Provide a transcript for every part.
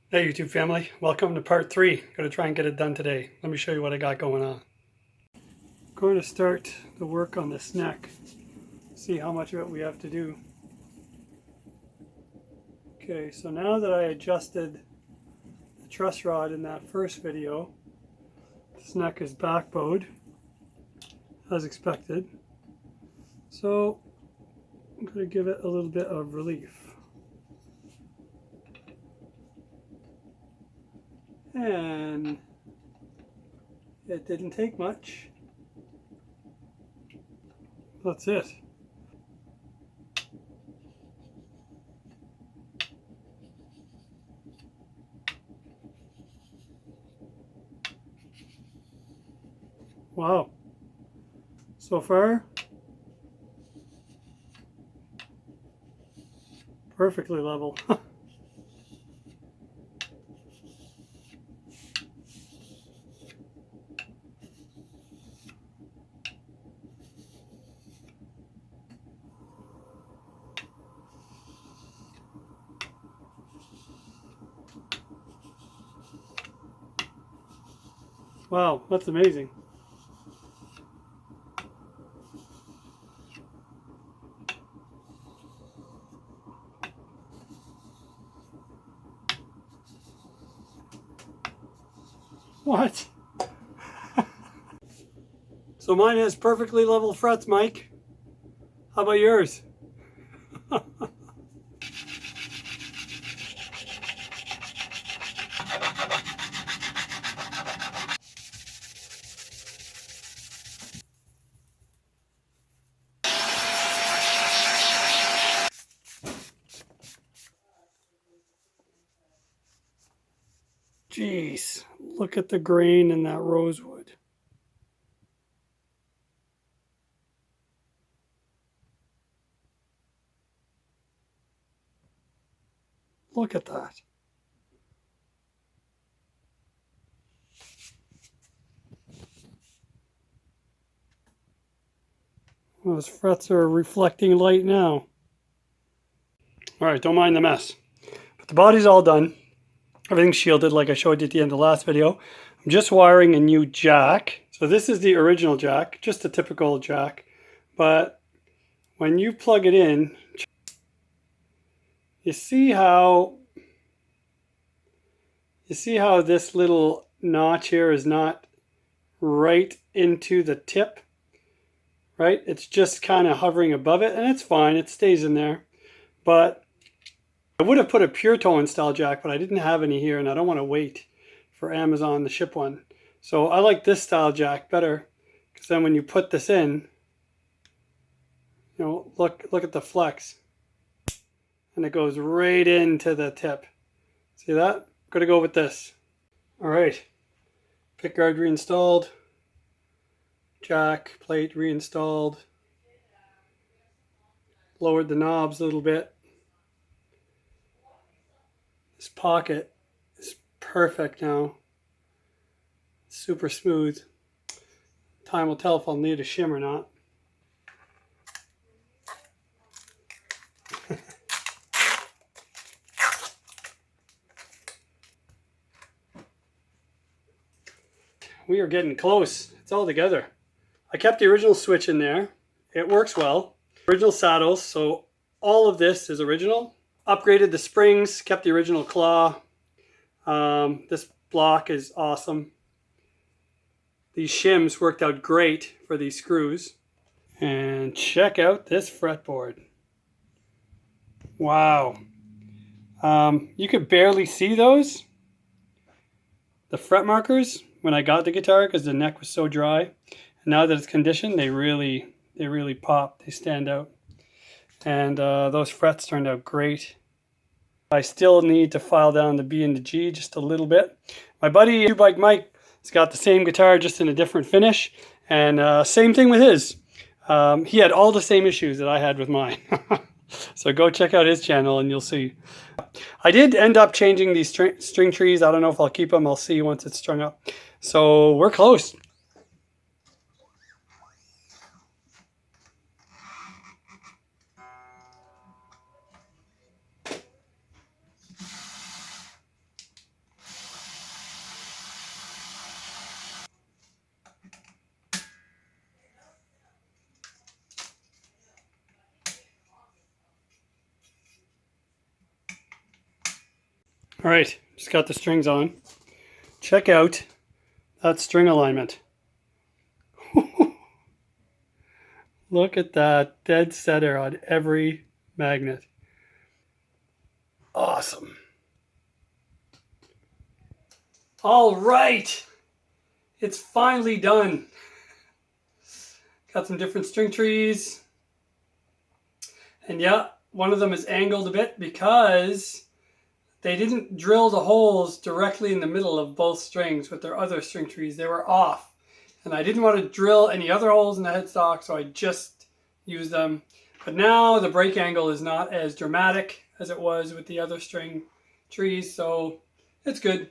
Hey YouTube family, welcome to part 3. Going to try and get it done today. Let me show you what I got going on. I'm going to start the work on this neck. See how much of it we have to do. Okay, so now that I adjusted the truss rod in that first video, this neck is back bowed as expected. So I'm going to give it a little bit of relief. And it didn't take much. That's it. Wow. So far, perfectly level. Wow, that's amazing. What? So mine has perfectly level frets, Mike. How about yours? Jeez, look at the grain in that rosewood. Look at that. Those frets are reflecting light now. All right, don't mind the mess. But the body's all done. Everything's shielded like I showed you at the end of the last video. I'm just wiring a new jack. So this is the original jack, just a typical jack. But when you plug it in, you see how this little notch here is not right into the tip, right? It's just kind of hovering above it, and it's fine. It stays in there. But I would have put a pure tone style jack, but I didn't have any here, and I don't want to wait for Amazon to ship one. So I like this style jack better, because then when you put this in, you know, look at the flex, and it goes right into the tip. See that? I'm gonna go with this. All right, pickguard reinstalled, jack plate reinstalled, lowered the knobs a little bit. This pocket is perfect now. Super smooth. Time will tell if I'll need a shim or not. We are getting close. It's all together. I kept the original switch in there. It works well. Original saddles, so all of this is original. Upgraded the springs, kept the original claw. This block is awesome. These shims worked out great for these screws. And check out this fretboard. Wow. You could barely see those, the fret markers, when I got the guitar because the neck was so dry. And now that it's conditioned, they really pop. They stand out. And those frets turned out great. I still need to file down the B and the G just a little bit. My buddy Bike Mike has got the same guitar, just in a different finish. And same thing with his. He had all the same issues that I had with mine. So go check out his channel and you'll see. I did end up changing these string trees. I don't know if I'll keep them. I'll see once it's strung up. So we're close. All right, just got the strings on. Check out that string alignment. Look at that, dead center on every magnet. Awesome. All right, it's finally done. Got some different string trees. And yeah, one of them is angled a bit because they didn't drill the holes directly in the middle of both strings with their other string trees. They were off. And I didn't want to drill any other holes in the headstock, so I just used them. But now the break angle is not as dramatic as it was with the other string trees, so it's good.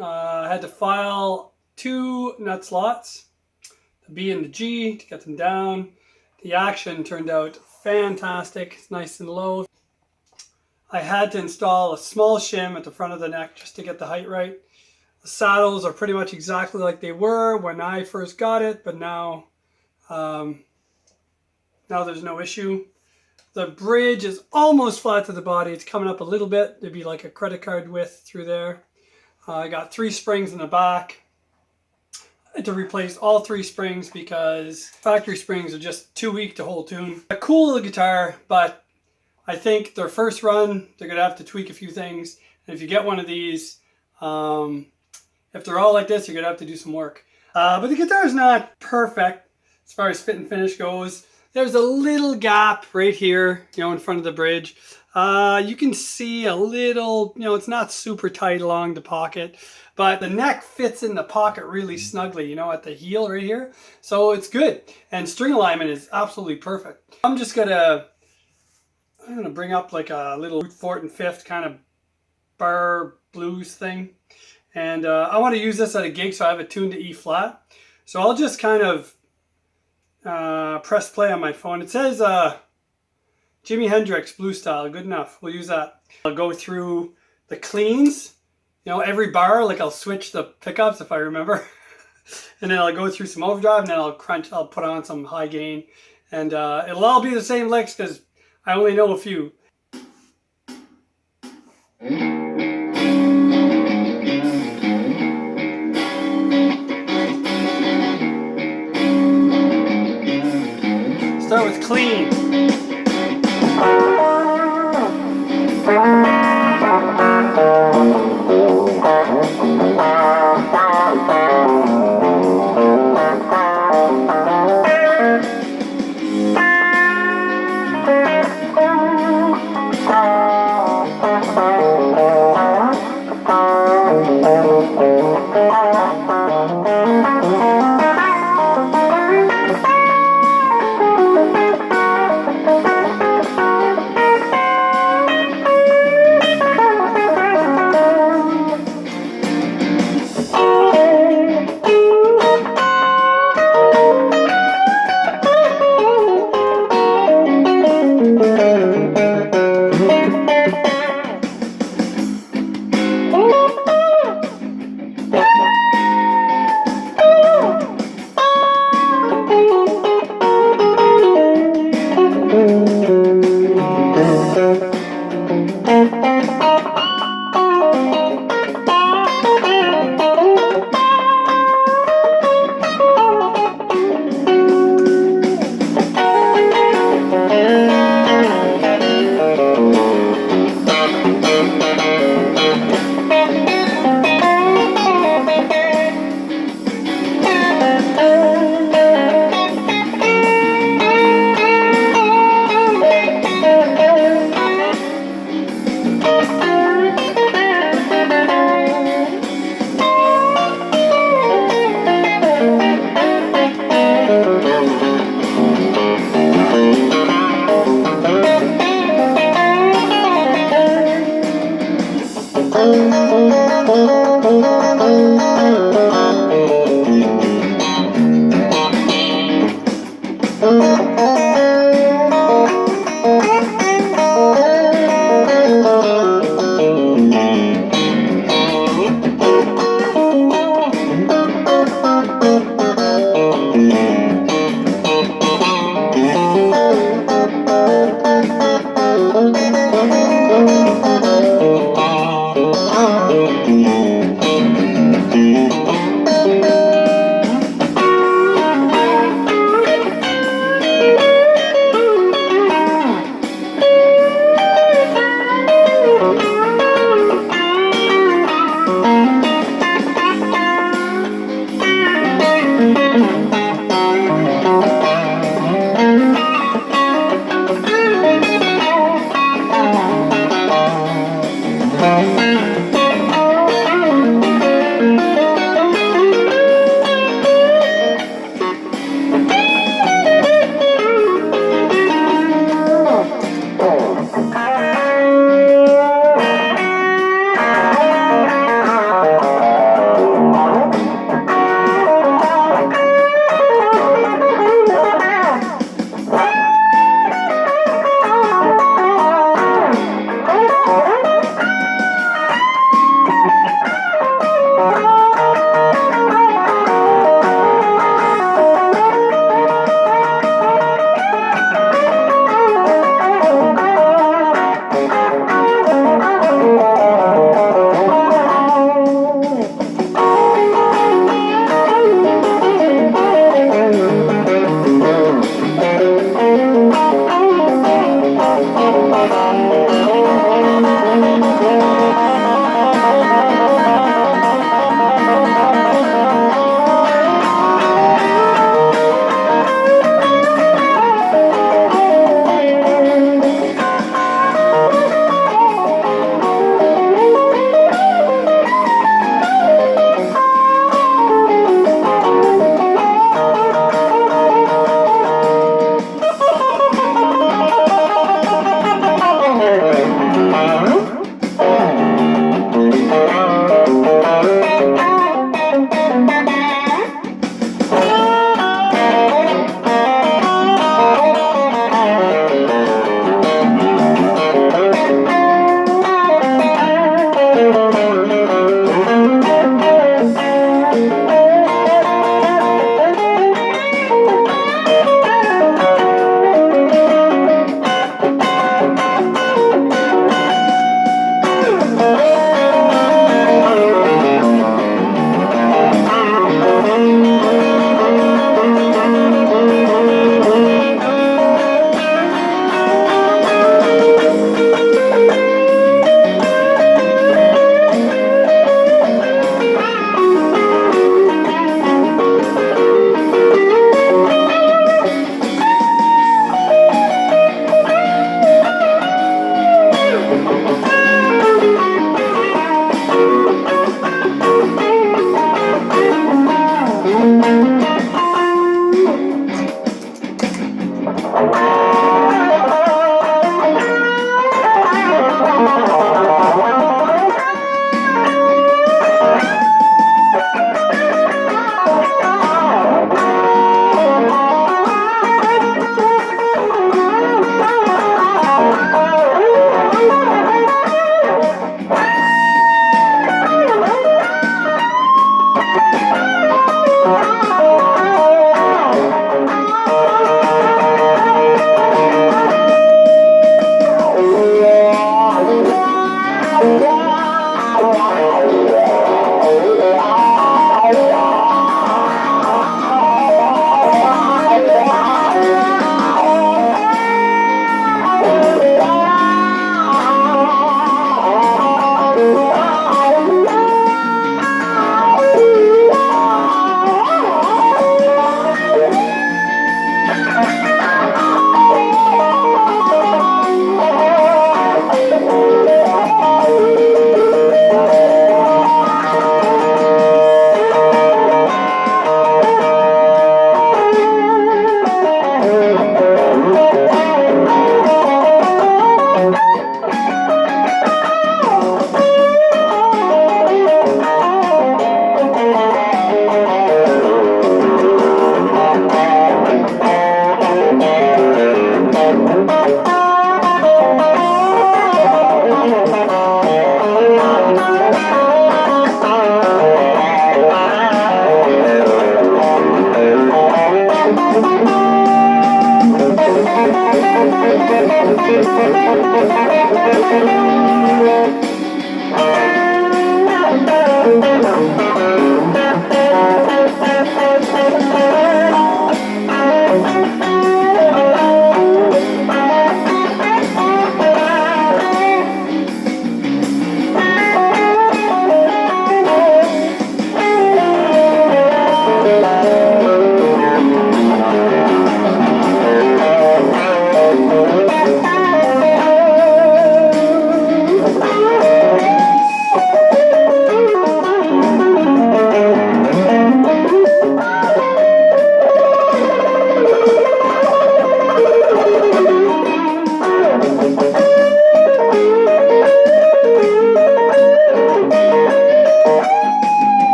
I had to file 2 nut slots, the B and the G, to get them down. The action turned out fantastic. It's nice and low. I had to install a small shim at the front of the neck just to get the height right. The saddles are pretty much exactly like they were when I first got it, but now there's no issue. The bridge is almost flat to the body. It's coming up a little bit. There'd be like a credit card width through there. I got 3 springs in the back. I had to replace all 3 springs because factory springs are just too weak to hold tune. A cool little guitar, but I think their first run, they're going to have to tweak a few things. And if you get one of these, if they're all like this, you're going to have to do some work. But the guitar is not perfect as far as fit and finish goes. There's a little gap right here, in front of the bridge. You can see a little, it's not super tight along the pocket, but the neck fits in the pocket really snugly, at the heel right here. So it's good. And string alignment is absolutely perfect. I'm going to bring up like a little 4th and 5th kind of bar blues thing. And I want to use this at a gig, so I have it tuned to E flat. So I'll just kind of press play on my phone. It says Jimi Hendrix blues style, good enough. We'll use that. I'll go through the cleans, every bar, like I'll switch the pickups if I remember. And then I'll go through some overdrive, and then I'll put on some high gain. And it'll all be the same licks because I only know a few. Start with clean.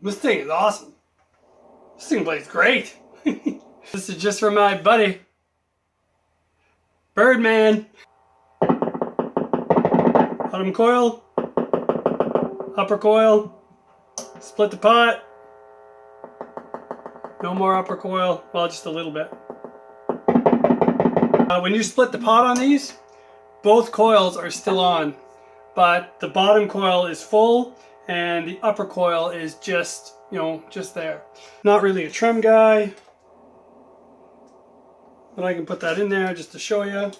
This thing is awesome. This thing plays great. This is just for my buddy, Birdman. Bottom coil, upper coil, split the pot. No more upper coil, well, just a little bit. When you split the pot on these, both coils are still on, but the bottom coil is full and the upper coil is just, just there. Not really a trim guy, but I can put that in there just to show you.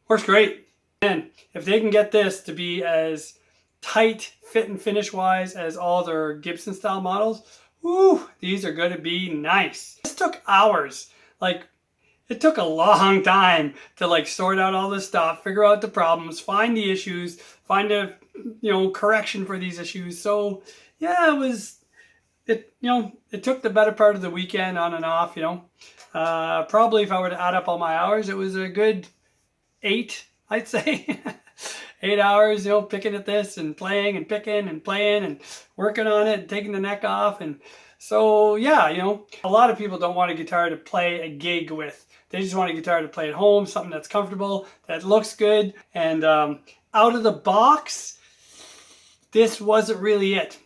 Works great. And if they can get this to be as tight fit and finish wise as all their Gibson style models, woo, these are going to be nice. This took hours. Like, it took a long time to sort out all this stuff, figure out the problems, find the issues, find a correction for these issues. So yeah, it took the better part of the weekend on and off. Probably if I were to add up all my hours, it was a good 8, I'd say. 8 hours, picking at this and playing and picking and playing and working on it and taking the neck off. And so yeah, a lot of people don't want a guitar to play a gig with. They just want a guitar to play at home, something that's comfortable, that looks good. And out of the box, this wasn't really it.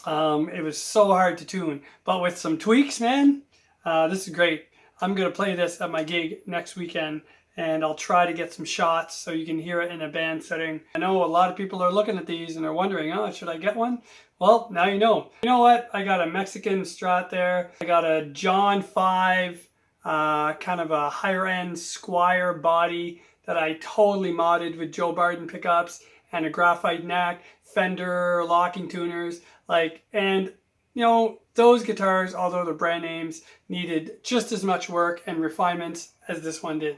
It was so hard to tune, but with some tweaks, man, this is great. I'm gonna play this at my gig next weekend, and I'll try to get some shots so you can hear it in a band setting. I know a lot of people are looking at these and are wondering, oh, should I get one? Well, now you know. You know what? I got a Mexican Strat there. I got a John 5, kind of a higher end Squire body that I totally modded with Joe Barden pickups and a graphite neck, Fender locking tuners. And those guitars, although they're brand names, needed just as much work and refinements as this one did.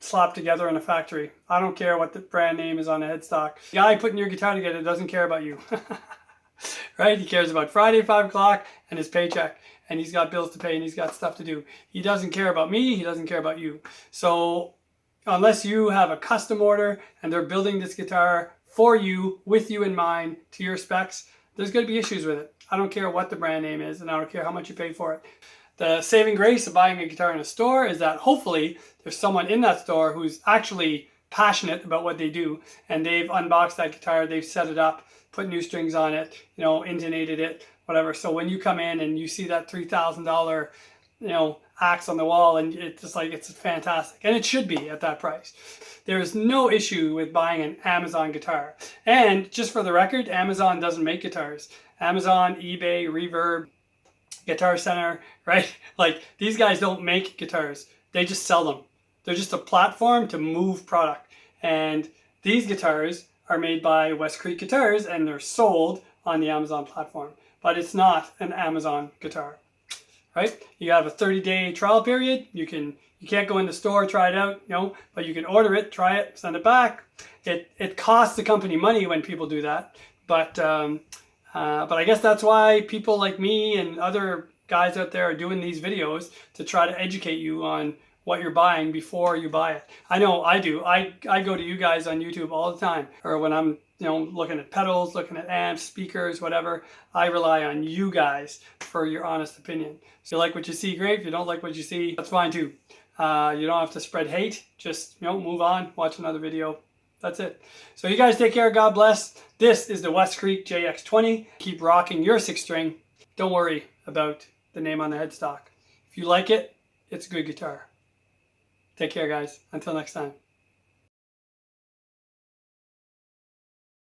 Slapped together in a factory. I don't care what the brand name is on the headstock. The guy putting your guitar together doesn't care about you. Right? He cares about Friday, 5 o'clock and his paycheck. And he's got bills to pay and he's got stuff to do. He doesn't care about me. He doesn't care about you. So unless you have a custom order and they're building this guitar for you, with you in mind, to your specs, there's going to be issues with it. I don't care what the brand name is and I don't care how much you pay for it. The saving grace of buying a guitar in a store is that hopefully there's someone in that store who's actually passionate about what they do, and they've unboxed that guitar, they've set it up, put new strings on it, intonated it, whatever. So when you come in and you see that $3,000, axe on the wall, and it's just it's fantastic, and it should be at that price. There is no issue with buying an Amazon guitar. And just for the record, Amazon doesn't make guitars. Amazon, eBay, Reverb, Guitar Center, right? These guys don't make guitars. They just sell them. They're just a platform to move product. And these guitars are made by WestCreek guitars and they're sold on the Amazon platform. But it's not an Amazon guitar, right? You have a 30-day trial period. You can't go in the store, try it out, but you can order it, try it, send it back. It costs the company money when people do that. But I guess that's why people like me and other guys out there are doing these videos, to try to educate you on what you're buying before you buy it. I know I do. I go to you guys on YouTube all the time, or when I'm looking at pedals, looking at amps, speakers, whatever. I rely on you guys for your honest opinion. So if you like what you see, great. If you don't like what you see, that's fine too. You don't have to spread hate. Just, move on, watch another video. That's it. So you guys take care. God bless. This is the WestCreek JX-20. Keep rocking your 6-string. Don't worry about the name on the headstock. If you like it, it's a good guitar. Take care, guys. Until next time.